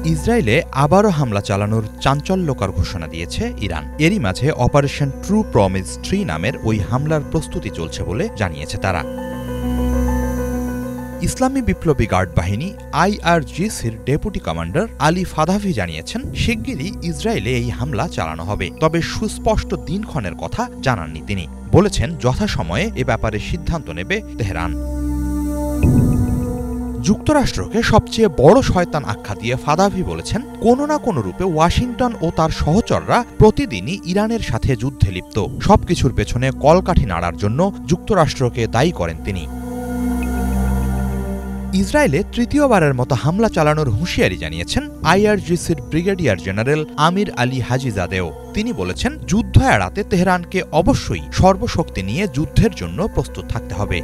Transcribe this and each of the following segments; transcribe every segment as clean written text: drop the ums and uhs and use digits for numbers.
ইসরায়েলে আবারও হামলা চালানোর চাঞ্চল্যকর ঘোষণা দিয়েছে ইরান। এরই মাঝে অপারেশন ট্রু প্রমিস 3 নামের ওই হামলার প্রস্তুতি চলছে বলে জানিয়েছে তারা। ইসলামী বিপ্লবী গার্ড বাহিনী IRGCর ডেপুটি কমান্ডার আলী ফাদাভি জানিয়েছেন, শিগগিরই ইসরায়েলে এই হামলা চালানো হবে, তবে সুস্পষ্ট দিনক্ষণের কথা জানাননি তিনি। বলেছেন, যথাসময়ে এ ব্যাপারে সিদ্ধান্ত নেবে তেহরান। যুক্তরাষ্ট্রকে সবচেয়ে বড় শয়তান আখ্যা দিয়ে ফাদাভি বলেছেন, কোনো না কোনো রূপে ওয়াশিংটন ও তার সহচররা প্রতিদিনই ইরানের সাথে যুদ্ধে লিপ্ত। সবকিছুর পেছনে কলকাঠি নাড়ার জন্য যুক্তরাষ্ট্রকে দায়ী করেন তিনি। ইসরায়েলে তৃতীয়বারের মতো হামলা চালানোর হুঁশিয়ারি জানিয়েছেন IRGCর ব্রিগেডিয়ার জেনারেল আমির আলী হাজিজাদেও। তিনি বলেছেন, যুদ্ধ এড়াতে তেহরানকে অবশ্যই সর্বশক্তি নিয়ে যুদ্ধের জন্য প্রস্তুত থাকতে হবে।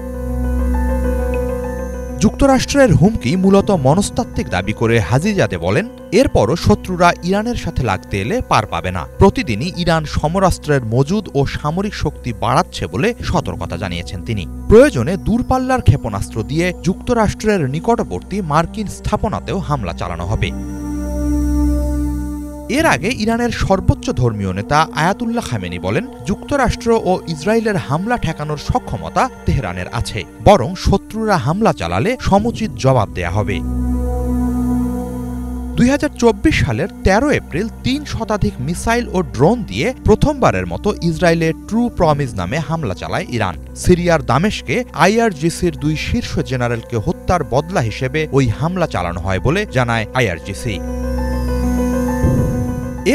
যুক্তরাষ্ট্রের হুমকি মূলত মনস্তাত্ত্বিক দাবি করে হাজিজাদে বলেন, এরপরও শত্রুরা ইরানের সাথে লাগতে এলে পার পাবে না। প্রতিদিনই ইরান সমরাস্ত্রের মজুদ ও সামরিক শক্তি বাড়াচ্ছে বলে সতর্কতা জানিয়েছেন তিনি। প্রয়োজনে দূরপাল্লার ক্ষেপণাস্ত্র দিয়ে যুক্তরাষ্ট্রের নিকটবর্তী মার্কিন স্থাপনাতেও হামলা চালানো হবে। এর আগে ইরানের সর্বোচ্চ ধর্মীয় নেতা আয়াতুল্লাহ খামেনি বলেন, যুক্তরাষ্ট্র ও ইসরায়েলের হামলা ঠেকানোর সক্ষমতা তেহরানের আছে, বরং শত্রুরা হামলা চালালে সমুচিত জবাব দেয়া হবে। 2024 সালের 13 এপ্রিল 3 শতাধিক মিসাইল ও ড্রোন দিয়ে প্রথমবারের মতো ইসরায়েলে ট্রু প্রমিস নামে হামলা চালায় ইরান। সিরিয়ার দামেস্কে IRGCর 2 শীর্ষ জেনারেলকে হত্যার বদলা হিসেবে ওই হামলা চালানো হয় বলে জানায় IRGC।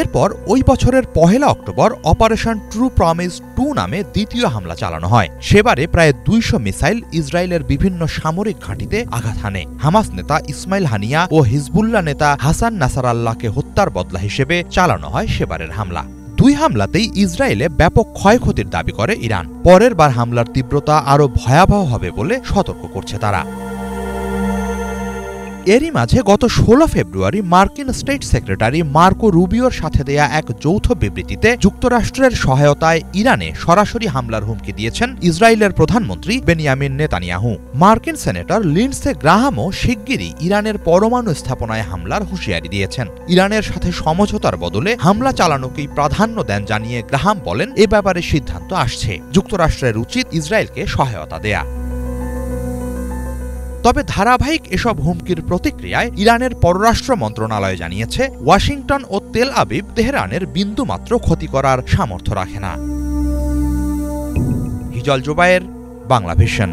এরপর ওই বছরের 1 অক্টোবর অপারেশন ট্রু প্রমিস 2 নামে দ্বিতীয় হামলা চালানো হয়। সেবারে প্রায় 200 মিসাইল ইসরায়েলের বিভিন্ন সামরিক ঘাঁটিতে আঘাত হানে। হামাস নেতা ইসমাইল হানিয়া ও হিজবুল্লাহ নেতা হাসান নাসারাল্লাহকে হত্যার বদলা হিসেবে চালানো হয় সেবারের হামলা। 2 হামলাতেই ইসরায়েলে ব্যাপক ক্ষয়ক্ষতির দাবি করে ইরান। পরের বার হামলার তীব্রতা আরও ভয়াবহ হবে বলে সতর্ক করছে তারা। এরই মাঝে গত 16 ফেব্রুয়ারি মার্কিন স্টেট সেক্রেটারি মার্কো রুবিওর সাথে দেয়া এক যৌথ বিবৃতিতে যুক্তরাষ্ট্রের সহায়তায় ইরানে সরাসরি হামলার হুমকি দিয়েছেন ইসরায়েলের প্রধানমন্ত্রী বেনিয়ামিন নেতানিয়াহু। মার্কিন সেনেটর লিন্ডসে গ্রাহামও শিগগিরই ইরানের পরমাণু স্থাপনায় হামলার হুঁশিয়ারি দিয়েছেন। ইরানের সাথে সমঝোতার বদলে হামলা চালানোকেই প্রাধান্য দেন জানিয়ে গ্রাহাম বলেন, এ ব্যাপারে সিদ্ধান্ত আসছে, যুক্তরাষ্ট্রের উচিত ইসরায়েলকে সহায়তা দেয়া। তবে ধারাবাহিক এসব হুমকির প্রতিক্রিয়ায় ইরানের পররাষ্ট্র মন্ত্রণালয় জানিয়েছে, ওয়াশিংটন ও তেল আবিব তেহরানের বিন্দুমাত্র ক্ষতি করার সামর্থ্য রাখে না। হিজল জুবায়ের, বাংলাভিশন।